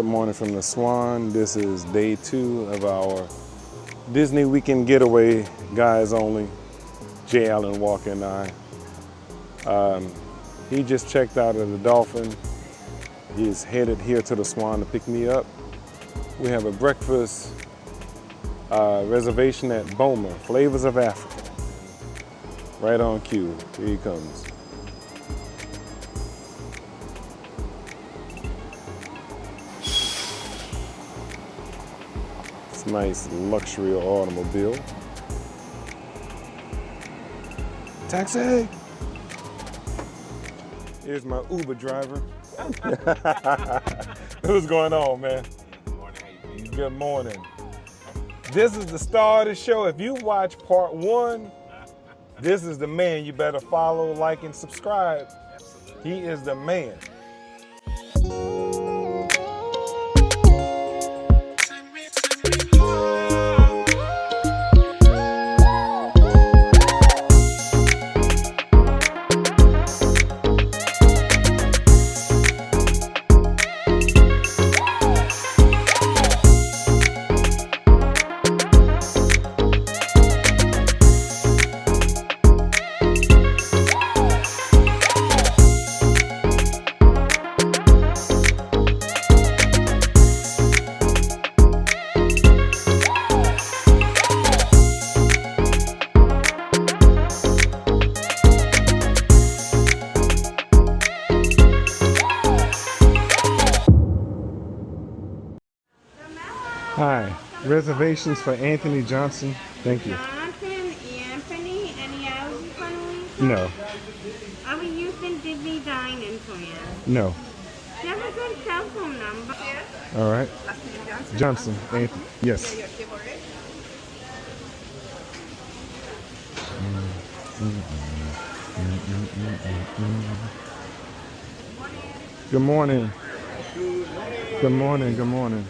Good morning from the Swan. This is day 2 of our Disney weekend getaway, guys only. Jay Allen Walker and I. He just checked out of the Dolphin. He's headed here to the Swan to pick me up. We have a breakfast reservation at Boma, Flavors of Africa. Right on cue. Here he comes. It's a nice luxury automobile. Taxi! Here's my Uber driver. What's going on, man? Good morning. How you doing? Good morning. This is the star of the show. If you watch part 1, this is the man. You better follow, like, and subscribe. Absolutely. He is the man. Hi, reservations for Anthony Johnson. Thank you. Jonathan, Anthony, any else funny? No, Are we using Disney dining for you? no. Do you have a good cell phone number? All right. Johnson, Anthony. Yes. Good morning. Good morning. Good morning.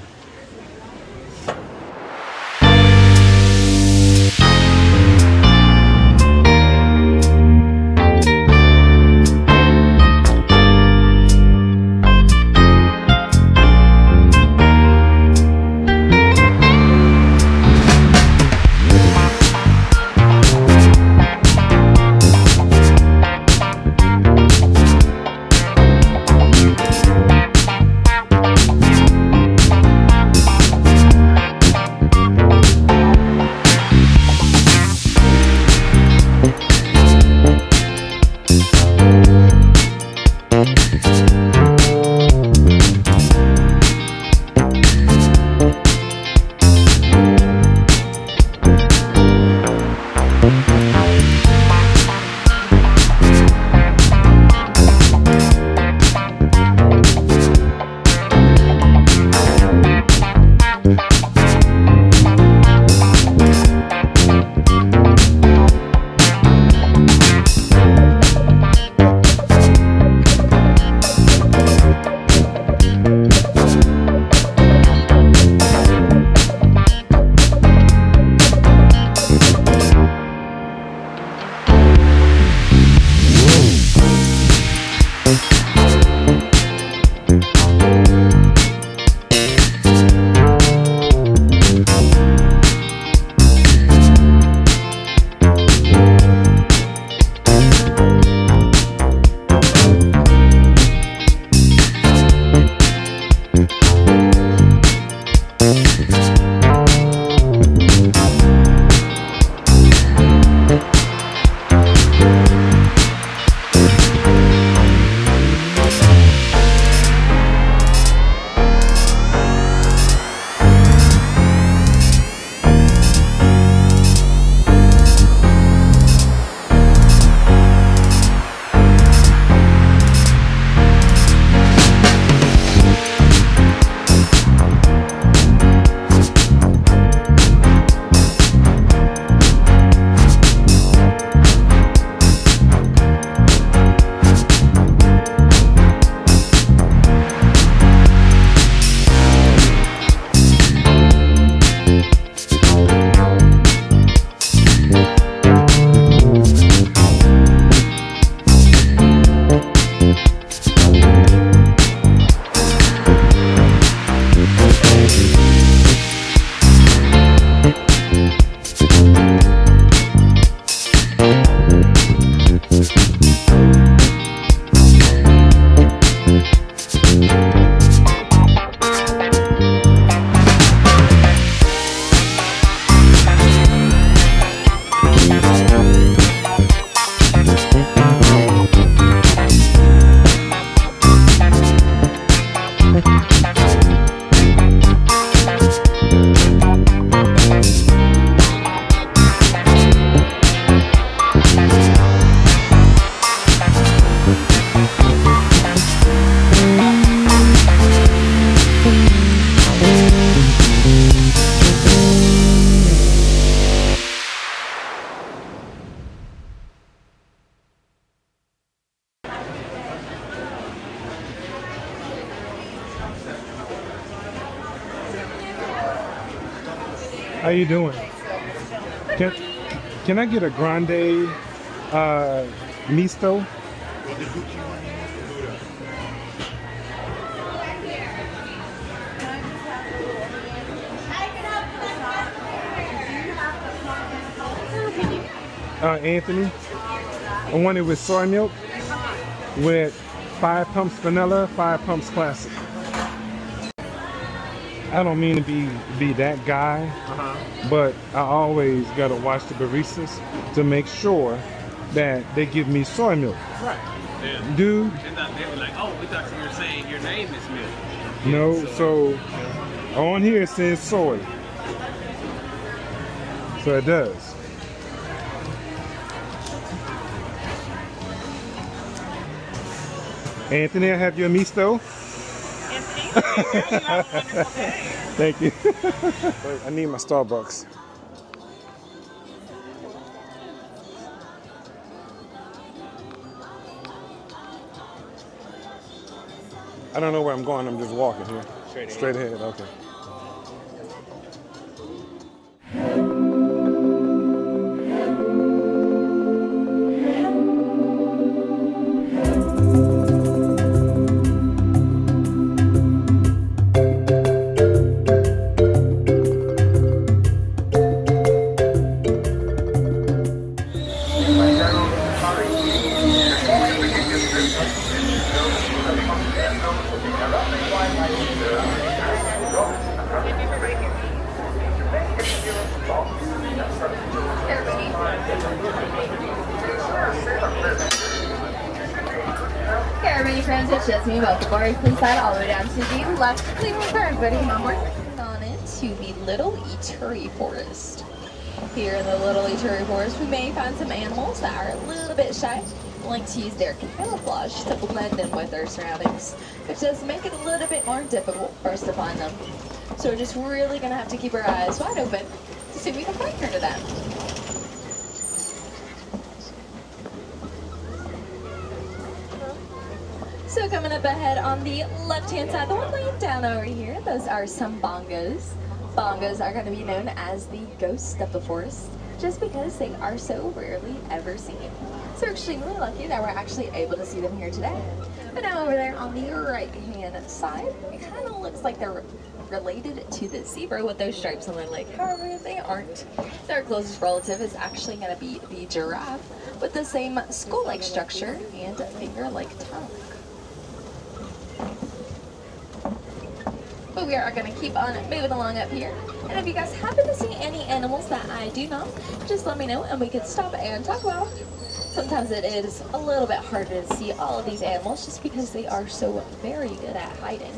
How you doing? Can I get a grande misto? Anthony, I want it with soy milk with 5 pumps vanilla, 5 pumps classic. I don't mean to be that guy, but I always gotta watch the baristas to make sure that they give me soy milk. Right. Yeah. Dude. They were like, oh, we thought you were saying your name is milk. No, so on here it says soy. So it does. Anthony, I have your misto. Thank you. I need my Starbucks. I don't know where I'm going. I'm just walking here. Straight ahead. Okay. It's just me, welcome aboard. Please slide all the way down to the left. Leave room for everybody. Come on board. On into the Little Ituri Forest. Here in the Little Ituri Forest, we may find some animals that are a little bit shy, like to use their camouflage to blend in with their surroundings, which does make it a little bit more difficult for us to find them. So we're just really going to have to keep our eyes wide open to see if we can find her to them. So coming up ahead on the left-hand side, the one laying down over here, those are some bongos. Bongos are going to be known as the ghosts of the forest, just because they are so rarely ever seen. So we're extremely lucky that we're actually able to see them here today. But now over there on the right-hand side, it kind of looks like they're related to the zebra with those stripes on their leg. However, they aren't. Their closest relative is actually going to be the giraffe with the same skull-like structure and finger-like tongue. But we are going to keep on moving along up here. And if you guys happen to see any animals that I do not, just let me know and we can stop and talk about them. Sometimes it is a little bit harder to see all of these animals just because they are so very good at hiding.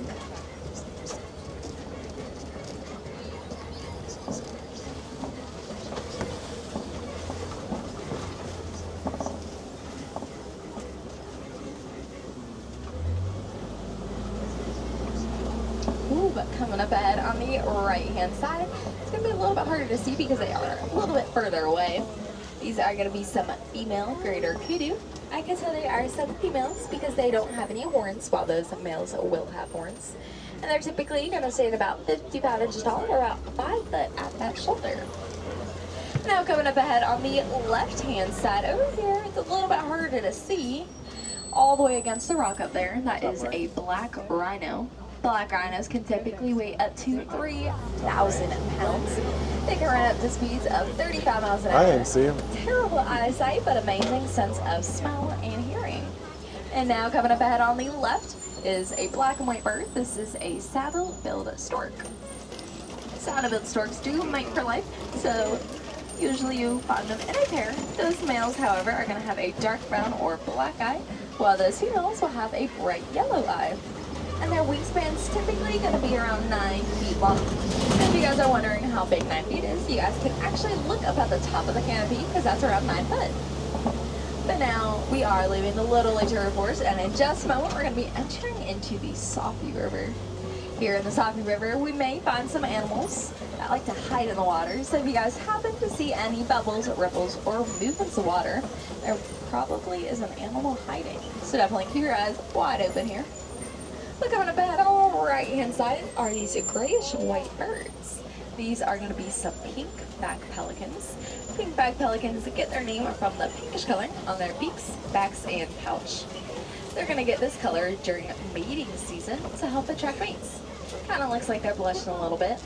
But coming up ahead on the right-hand side, it's going to be a little bit harder to see because they are a little bit further away. These are going to be some female greater kudu. I can tell they are some females because they don't have any horns, while those males will have horns. And they're typically going to stay at about 55 inches tall or about 5 foot at that shoulder. Now coming up ahead on the left-hand side over here, it's a little bit harder to see all the way against the rock up there. That is a black rhino. Black rhinos can typically weigh up to 3,000 pounds. They can run up to speeds of 35 miles an hour. I didn't see him. Terrible eyesight, but amazing sense of smell and hearing. And now coming up ahead on the left is a black and white bird. This is a saddle-billed stork. Saddle-billed storks do mate for life, so usually you find them in a pair. Those males, however, are going to have a dark brown or black eye, while those females will have a bright yellow eye. And their wingspan's typically going to be around 9 feet long. And if you guys are wondering how big 9 feet is, you guys can actually look up at the top of the canopy because that's around 9 foot. But now we are leaving the Little Ituri Forest, and in just a moment we're going to be entering into the Safi River. Here in the Safi River, we may find some animals that like to hide in the water. So if you guys happen to see any bubbles, ripples, or movements of water, there probably is an animal hiding. So definitely keep your eyes wide open here. Look coming up ahead on right hand side are these grayish white birds. These are going to be some pink back pelicans. Pink back pelicans get their name from the pinkish color on their beaks, backs, and pouch. They're going to get this color during mating season to help attract mates. Kind of looks like they're blushing a little bit.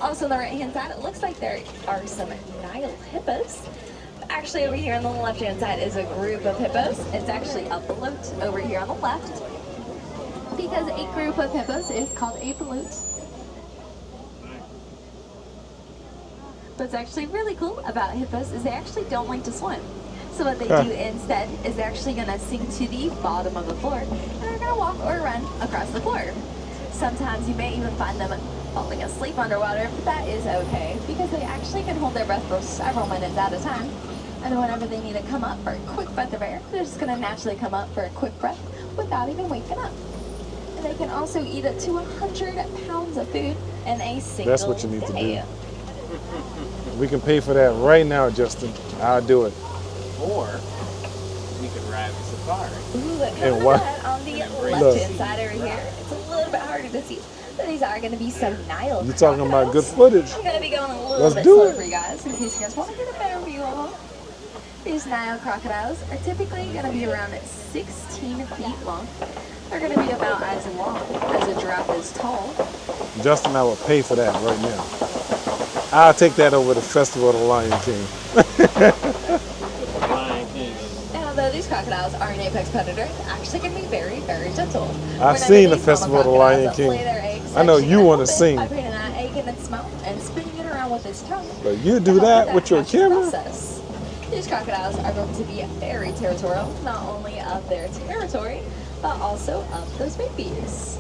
Also on the right hand side, it looks like there are some Nile hippos. Actually, over here on the left hand side is a group of hippos. It's actually a bloat over here on the left, because a group of hippos is called a bloat. What's actually really cool about hippos is they actually don't like to swim. So what they do instead is they're actually going to sink to the bottom of the floor, and they're going to walk or run across the floor. Sometimes you may even find them falling asleep underwater, but that is okay, because they actually can hold their breath for several minutes at a time. And whenever they need to come up for a quick breath of air, they're just going to naturally come up for a quick breath without even waking up. And they can also eat up to 100 pounds of food in a single day. That's what you need to do. We can pay for that right now, Justin. I'll do it. Or we could ride the safari. Ooh, but And coming what? ahead on the left-hand side over here, it's a little bit harder to see, but these are going to be some Nile You're talking about good crocodiles. footage. I'm going to be going a little Let's bit do slow it. for you guys, in case you guys want to get a better view of them. These Nile crocodiles are typically going to be around 16 feet long. They're going to be about as long as a giraffe is tall. Justin, I will pay for that right now. I'll take that over the Festival of the Lion King. Lion King. And although these crocodiles are an apex predator, they're actually going to be very, very gentle. I've Whenever seen the these Festival of the mama Lion crocodiles King. lay their eggs, I know actually you gonna wanna help it sing. by putting that egg in its mouth and spinning it around with its tongue. But you to do help that with your hatching camera? process. These crocodiles are going to be very territorial, not only of their territory, but also of those babies.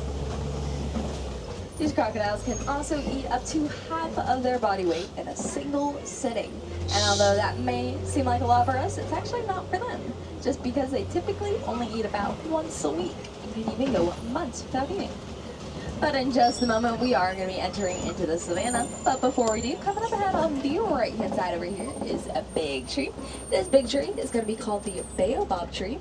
These crocodiles can also eat up to half of their body weight in a single sitting. And although that may seem like a lot for us, it's actually not for them, just because they typically only eat about once a week. You can even go months without eating. But in just a moment, we are going to be entering into the savannah. But before we do, coming up ahead on the right-hand side over here is a big tree. This big tree is going to be called the Baobab tree.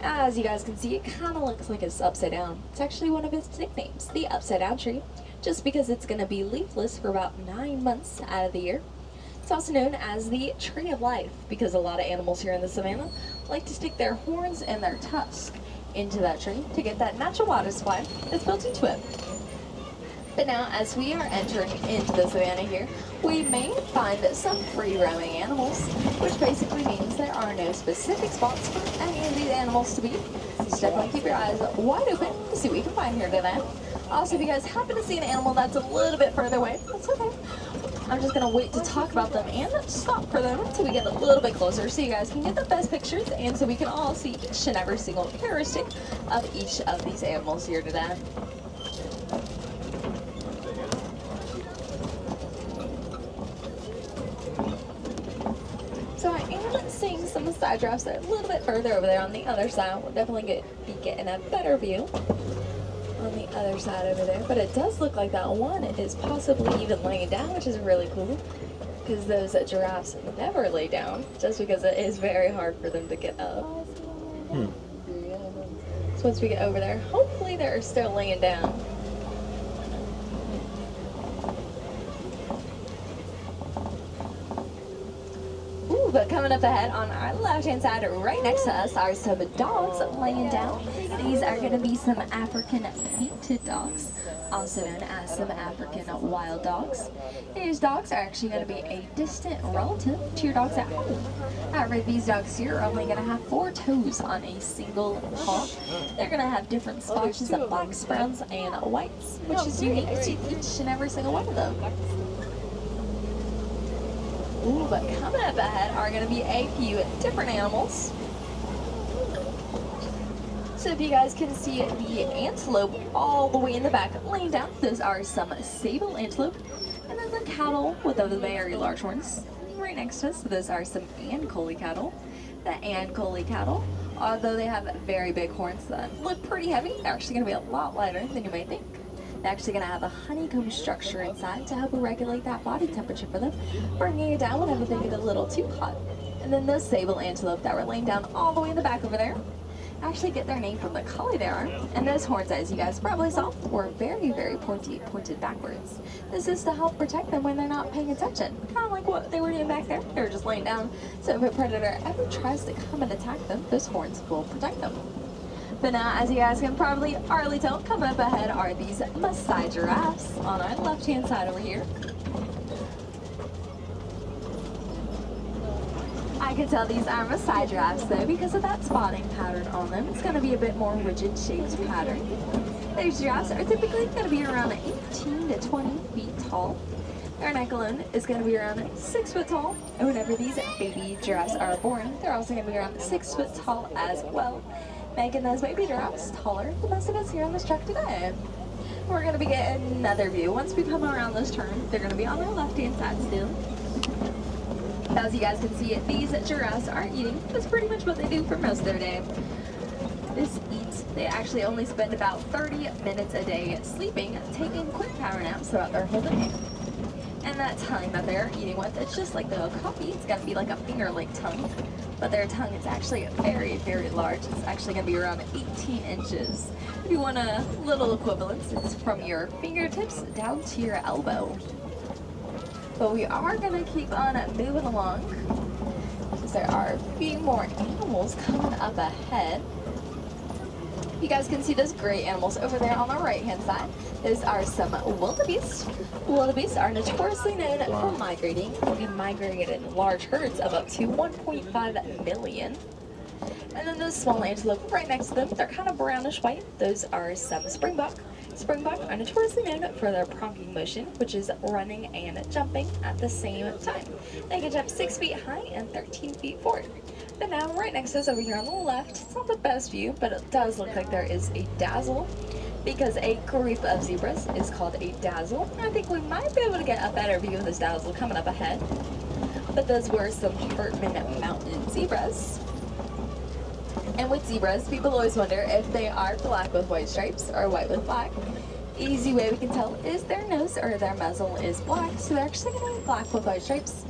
As you guys can see, it kind of looks like it's upside down. It's actually one of its nicknames, the upside down tree, just because it's going to be leafless for about 9 months out of the year. It's also known as the tree of life, because a lot of animals here in the savannah like to stick their horns and their tusks into that tree to get that natural water supply that's built into it. But now, as we are entering into the savannah here, we may find some free-roaming animals, which basically means there are no specific spots for any of these animals to be. So definitely keep your eyes wide open to see what you can find here today. Also, if you guys happen to see an animal that's a little bit further away, that's okay. I'm just going to wait to talk about them and stop for them until we get a little bit closer so you guys can get the best pictures and so we can all see each and every single characteristic of each of these animals here today. So I am seeing some side giraffes that are a little bit further over there on the other side. We'll definitely be getting a better view on the other side over there. But it does look like that one is possibly even laying down, which is really cool. Because those giraffes never lay down, just because it is very hard for them to get up. So once we get over there, hopefully they're still laying down. Ooh, but coming up ahead on our left-hand side, right next to us, are some dogs laying down. These are going to be some African painted dogs, also known as some African wild dogs. These dogs are actually going to be a distant relative to your dogs at home. However, these dogs here are only going to have 4 toes on a single paw. They're going to have different splotches of blacks, browns, and whites, which is unique to each and every single one of them. Ooh, but coming up ahead are going to be a few different animals. So if you guys can see the antelope all the way in the back laying down, those are some sable antelope. And then the cattle with the very large horns right next to us, those are some Ankole cattle. The Ankole cattle, although they have very big horns that look pretty heavy, they're actually going to be a lot lighter than you may think. They're actually going to have a honeycomb structure inside to help regulate that body temperature for them, bringing it down whenever they get a little too hot. And then those sable antelope that were laying down all the way in the back over there, actually get their name from the color they are. And those horns, as you guys probably saw, were very, very pointed backwards. This is to help protect them when they're not paying attention. Kind of like what they were doing back there. They were just laying down. So if a predator ever tries to come and attack them, those horns will protect them. But now, as you guys can probably already tell, coming up ahead are these Masai giraffes on our left-hand side over here. I can tell these are Masai giraffes though because of that spotting pattern on them. It's going to be a bit more rigid shaped pattern. These giraffes are typically going to be around 18 to 20 feet tall. Their neck alone is going to be around 6 foot tall. And whenever these baby giraffes are born, they're also going to be around 6 foot tall as well, making those baby giraffes taller than most of us here on this truck today. We're going to be getting another view. Once we come around this turn, they're going to be on their left-hand side still. As you guys can see, these giraffes are eating. That's pretty much what they do for most of their day. This eats. They actually only spend about 30 minutes a day sleeping, taking quick power naps throughout their whole day. And that tongue that they're eating with, it's just like the Okapi. It's going to be like a finger-length tongue. But their tongue is actually very, very large. It's actually going to be around 18 inches. If you want a little equivalence, it's from your fingertips down to your elbow. But we are going to keep on moving along because there are a few more animals coming up ahead. You guys can see those gray animals over there on the right-hand side. Those are some wildebeest. Wildebeest are notoriously known for migrating. They can migrate in large herds of up to 1.5 million. And then those small antelope right next to them, they're kind of brownish white. Those are some springbok. Springbok are notoriously known for their pronking motion, which is running and jumping at the same time. They can jump 6 feet high and 13 feet forward. But now, right next to us over here on the left, it's not the best view, but it does look like there is a dazzle, because a group of zebras is called a dazzle. I think we might be able to get a better view of this dazzle coming up ahead. But those were some Hartman Mountain zebras. And with zebras, people always wonder if they are black with white stripes or white with black. Easy way we can tell is their nose or their muzzle is black, so they're actually going to be black with white stripes.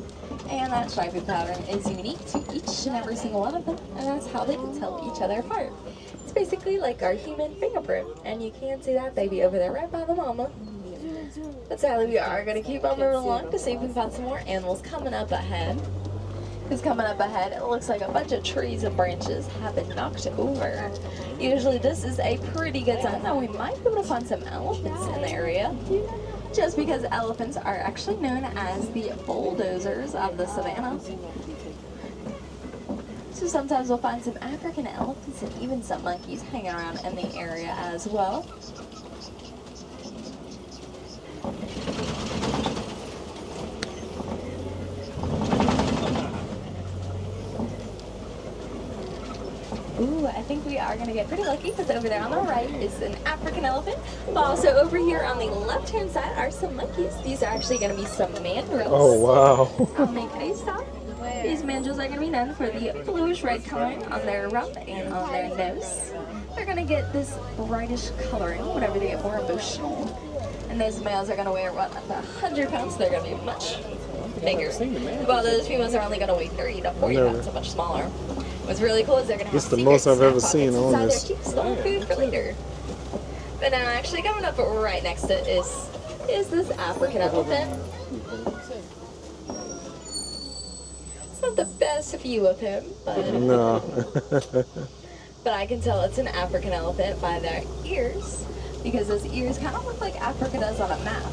And that striping pattern is unique to each and every single one of them, and that's how they can tell each other apart. It's basically like our human fingerprint, and you can see that baby over there right by the mama. But sadly, we are going to keep on moving along to see if we can find some more animals coming up ahead. Because coming up ahead, it looks like a bunch of trees and branches have been knocked over. Usually this is a pretty good sign that we might be able to find some elephants in the area. Just because elephants are actually known as the bulldozers of the savannah. So sometimes we'll find some African elephants and even some monkeys hanging around in the area as well. Ooh, I think we are going to get pretty lucky because over there on the right is an African elephant. But also over here on the left-hand side are some monkeys. These are actually going to be some mandrills. Oh, wow. I'll make a stop. These mandrills are going to be known for the bluish-red coloring on their rump and on their nose. They're going to get this brightish coloring whenever they get more emotional. And those males are going to weigh about 100 pounds. They're going to be much bigger. While those females are only going to weigh 30 to 40 pounds, so much smaller. What's really cool is they're going to have This is the most I've ever seen on this. Their cheeks, food for later. But now, actually coming up right next to it is this African elephant. It's not the best view of him, but No. but I can tell it's an African elephant by their ears, because those ears kind of look like Africa does on a map.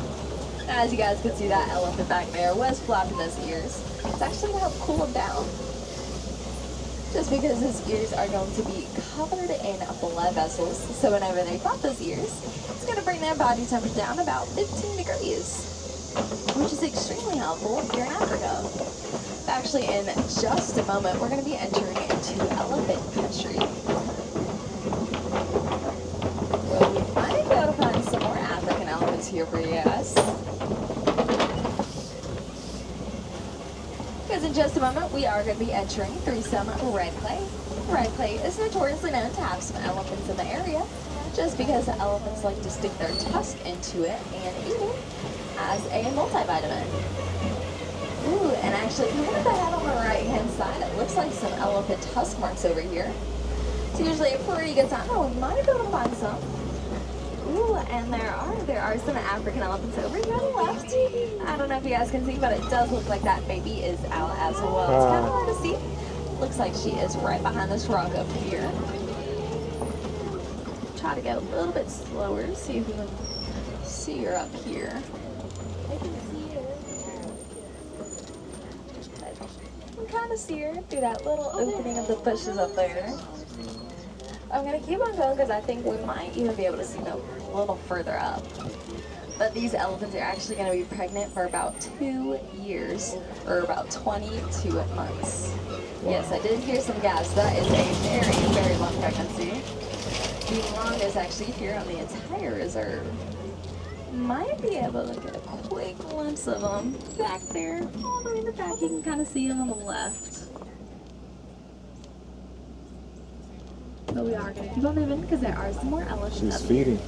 As you guys can see, that elephant back there was flapping those ears. It's actually going to help cool him down. Just because his ears are going to be covered in blood vessels, so whenever they pop those ears, it's going to bring their body temperature down about 15 degrees, which is extremely helpful if you're in Africa. Actually, in just a moment, we're going to be entering into elephant country. Well, we might be able to find some more African elephants here for you guys. Because in just a moment, we are going to be entering through some red clay. Red clay is notoriously known to have some elephants in the area, just because elephants like to stick their tusk into it and eat it as a multivitamin. Ooh, and actually, coming up ahead on the right-hand side, it looks like some elephant tusk marks over here. It's usually a pretty good time. Oh, we might be able to find some. Ooh, and there are some African elephants over here on the left. I don't know if you guys can see, but it does look like that baby is out as well. It's kind of hard to see. Looks like she is right behind this rock up here. Try to go a little bit slower, see if we can see her up here. I can see her. We kind of see her through that little opening of the bushes up there. I'm gonna keep on going because I think we might even be able to see them a little further up. But these elephants are actually gonna be pregnant for about 2 years, or about 22 months. Yes, I did hear some gas. That is a very, very long pregnancy. The longest actually here on the entire reserve. Might be able to get a quick glimpse of them back there. All the way in the back, you can kind of see them on the left. But we are going to keep on moving because there are some more elephants. She's feeding.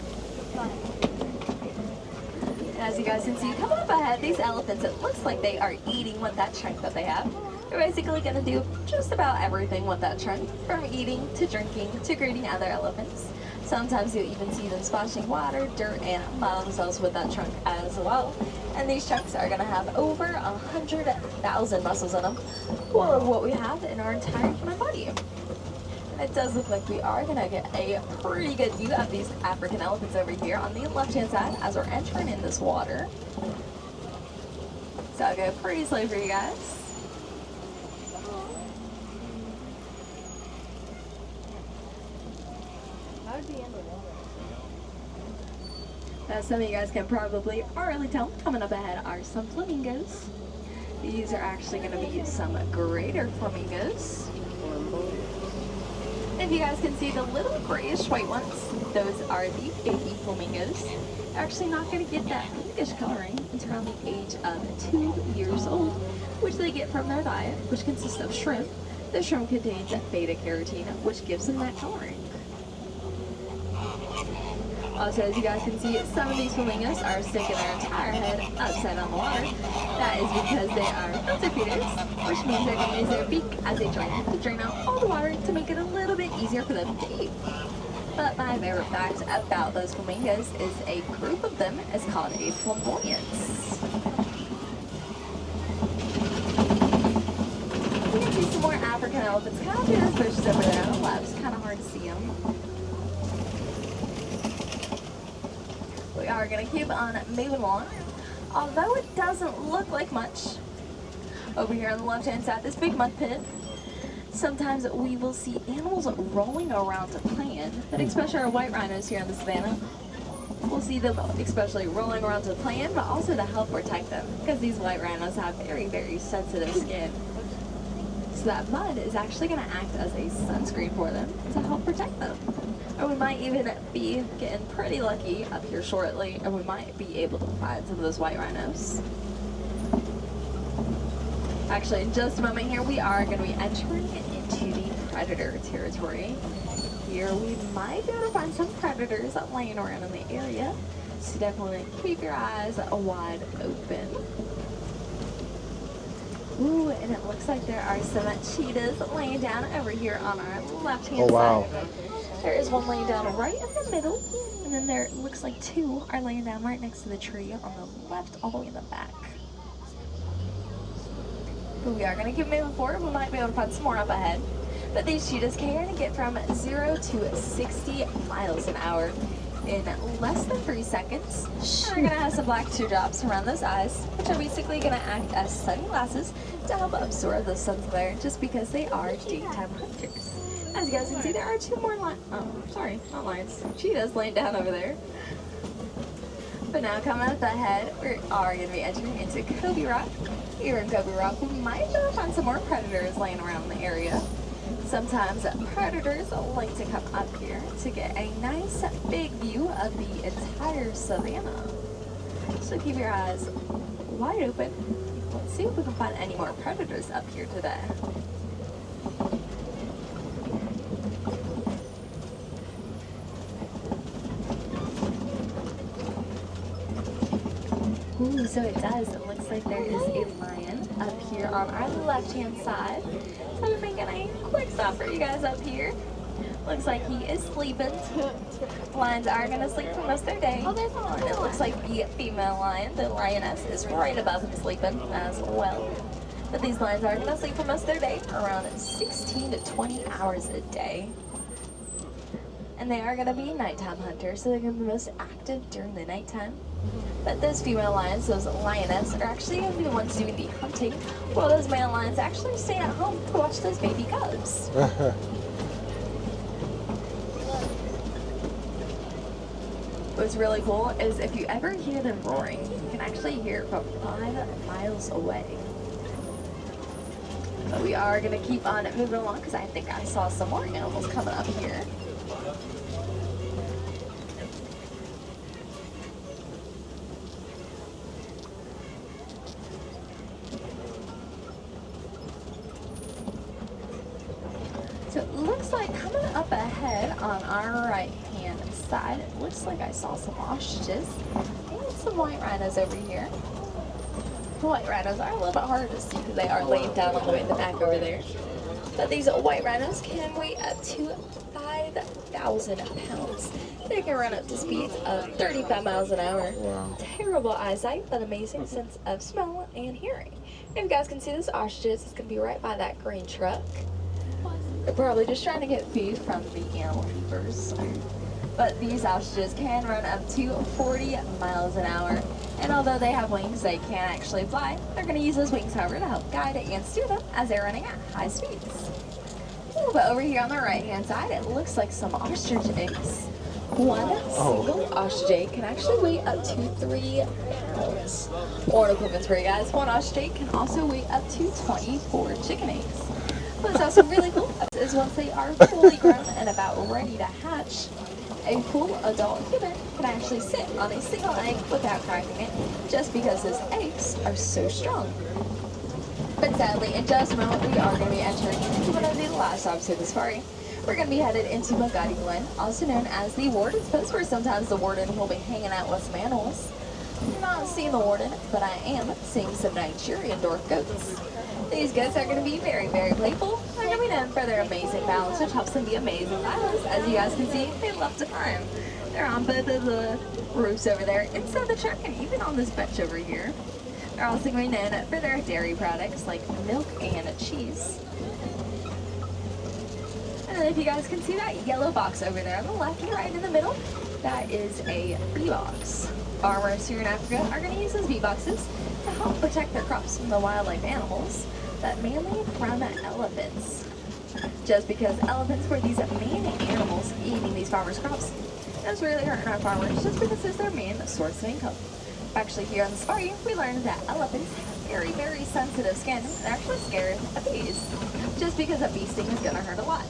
And as you guys can see, coming up ahead, these elephants, it looks like they are eating with that trunk that they have. They're basically going to do just about everything with that trunk, from eating to drinking to greeting other elephants. Sometimes you'll even see them splashing water, dirt, and mud themselves with that trunk as well. And these trunks are going to have over 100,000 muscles in them, more of what we have in our entire human body. And it does look like we are going to get a pretty good view of these African elephants over here on the left-hand side as we're entering in this water. So I'll go pretty slow for you guys. Now some of you guys can probably already tell, coming up ahead are some flamingos. These are actually going to be some greater flamingos. If you guys can see the little grayish white ones, those are the baby flamingos. They're actually not going to get that pinkish coloring until around the age of 2 years old, which they get from their diet, which consists of shrimp. The shrimp contains beta-carotene, which gives them that coloring. Also, as you guys can see, some of these flamingos are sticking their entire head upside down the water. That is because they are filter feeders, which means they're going to use their beak as a drain to drain out all the water to make it a little bit easier for them to eat. But my favorite fact about those flamingos is a group of them is called a flamboyance. You can see some more African elephants kind of through those bushes over there on the left. It's kind of hard to see them. We are going to keep on moving along. Although it doesn't look like much, over here on the left-hand side, this big mud pit, sometimes we will see animals rolling around to plan, but especially our white rhinos here in the savannah. We'll see them especially rolling around to plan, but also to help protect them, because these white rhinos have very, very sensitive skin. So that mud is actually going to act as a sunscreen for them to help protect them. Or we might even be getting pretty lucky up here shortly, and we might be able to find some of those white rhinos. Actually, in just a moment here, we are going to be entering into the predator territory. Here we might be able to find some predators laying around in the area, so definitely keep your eyes wide open. Ooh, and it looks like there are some cheetahs laying down over here on our left-hand side. There is one laying down right in the middle, and then there looks like two are laying down right next to the tree on the left, all the way in the back. But we are going to keep moving forward. We might be able to find some more up ahead. But these cheetahs can get from 0 to 60 miles an hour in less than 3 seconds. And we're going to have some black teardrops around those eyes, which are basically going to act as sunglasses to help absorb the sun's glare, just because they are daytime hunters. As you guys can see, there are two more cheetahs laying down over there. But now coming up ahead, we are going to be entering into Kopje Rock. Here in Kopje Rock, we might be able to find some more predators laying around in the area. Sometimes predators like to come up here to get a nice big view of the entire savannah. So keep your eyes wide open. Let's see if we can find any more predators up here today. Ooh, so it does. It looks like there is a lion up here on our left-hand side. So we're making a quick stop for you guys up here. Looks like he is sleeping. Lions are going to sleep for most of their day. And it looks like the female lion, the lioness, is right above him sleeping as well. But these lions are going to sleep for most of their day, around 16 to 20 hours a day. And they are going to be nighttime hunters, so they're going to be most active during the nighttime. But those female lions, those lionesses, are actually going to be the ones doing the hunting, while those male lions actually stay at home to watch those baby cubs. What's really cool is if you ever hear them roaring, you can actually hear it from 5 miles away. But we are going to keep on moving along because I think I saw some more animals coming up here. So it looks like coming up ahead on our right-hand side, it looks like I saw some ostriches and some white rhinos over here. The white rhinos are a little bit harder to see because they are laying down all the way in the back over there. But these white rhinos can weigh up to 5,000 pounds. They can run up to speeds of 35 miles an hour. Wow. Terrible eyesight, but amazing sense of smell and hearing. If you guys can see this ostriches, it's going to be right by that green truck. They're probably just trying to get food from the animal keepers. But these ostriches can run up to 40 miles an hour. And although they have wings, they can't actually fly. They're going to use those wings, however, to help guide and steer them as they're running at high speeds. Ooh, but over here on the right-hand side, it looks like some ostrich eggs. One single ostrich egg can actually weigh up to 3 pounds. Or equivalents for you guys, one ostrich egg can also weigh up to 24 chicken eggs. What's also really cool is once they are fully grown and about ready to hatch, a full adult human can actually sit on a single egg without cracking it, just because his eggs are so strong. But sadly, in just a moment, we are going to be entering into one of the last stops of the safari. We're going to be headed into Bogati Glen, also known as the Warden's Post, where sometimes the warden will be hanging out with some animals. I'm not seeing the warden, but I am seeing some Nigerian dwarf goats. These goats are going to be very, very playful. They're going to be known for their amazing balance, which helps them be amazing pilots. As you guys can see, they love to climb. They're on both of the roofs over there, inside the truck, and even on this bench over here. They're also going to be known for their dairy products like milk and cheese. And then if you guys can see that yellow box over there on the left and right in the middle, that is a bee box. Farmers here in Africa are going to use those bee boxes to help protect their crops from the wildlife animals, but mainly from elephants. Just because elephants were these main animals eating these farmers' crops, that's really hurting our farmers just because it's their main source of income. Actually, here on the safari, we learned that elephants have very, very sensitive skin and they're actually scared of bees, just because a bee sting is going to hurt a lot.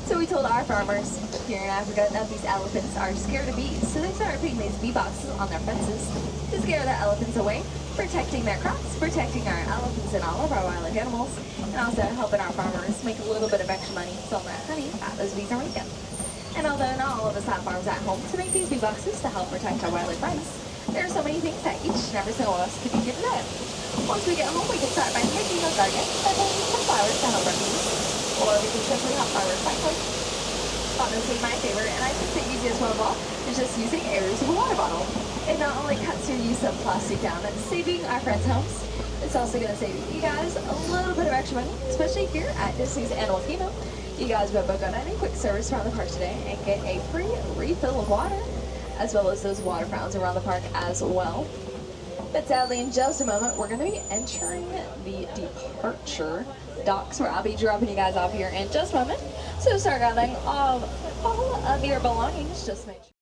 So we told our farmers here in Africa that these elephants are scared of bees, so they started putting these bee boxes on their fences to scare the elephants away, protecting their crops, protecting our elephants and all of our wildlife animals, and also helping our farmers make a little bit of extra money selling that honey at those bees on weekend. And although not all of us have farms at home to make these bee boxes to help protect our wildlife friends, there are so many things that each and every single one of us could be given out. Once we get home, we can start by taking those garden by planting some flowers to help our bees, or we can simply help our recycling. Honestly, my favorite, and I think the easiest one of all, is just using a reusable water bottle. It not only cuts your use of plastic down and saving our friends' homes, it's also going to save you guys a little bit of extra money, especially here at Disney's Animal Kingdom. You guys will book on any quick service around the park today and get a free refill of water, as well as those water fountains around the park as well. But sadly, in just a moment, we're going to be entering the departure docks, where I'll be dropping you guys off here in just a moment. So start gathering all of your belongings. Just make sure.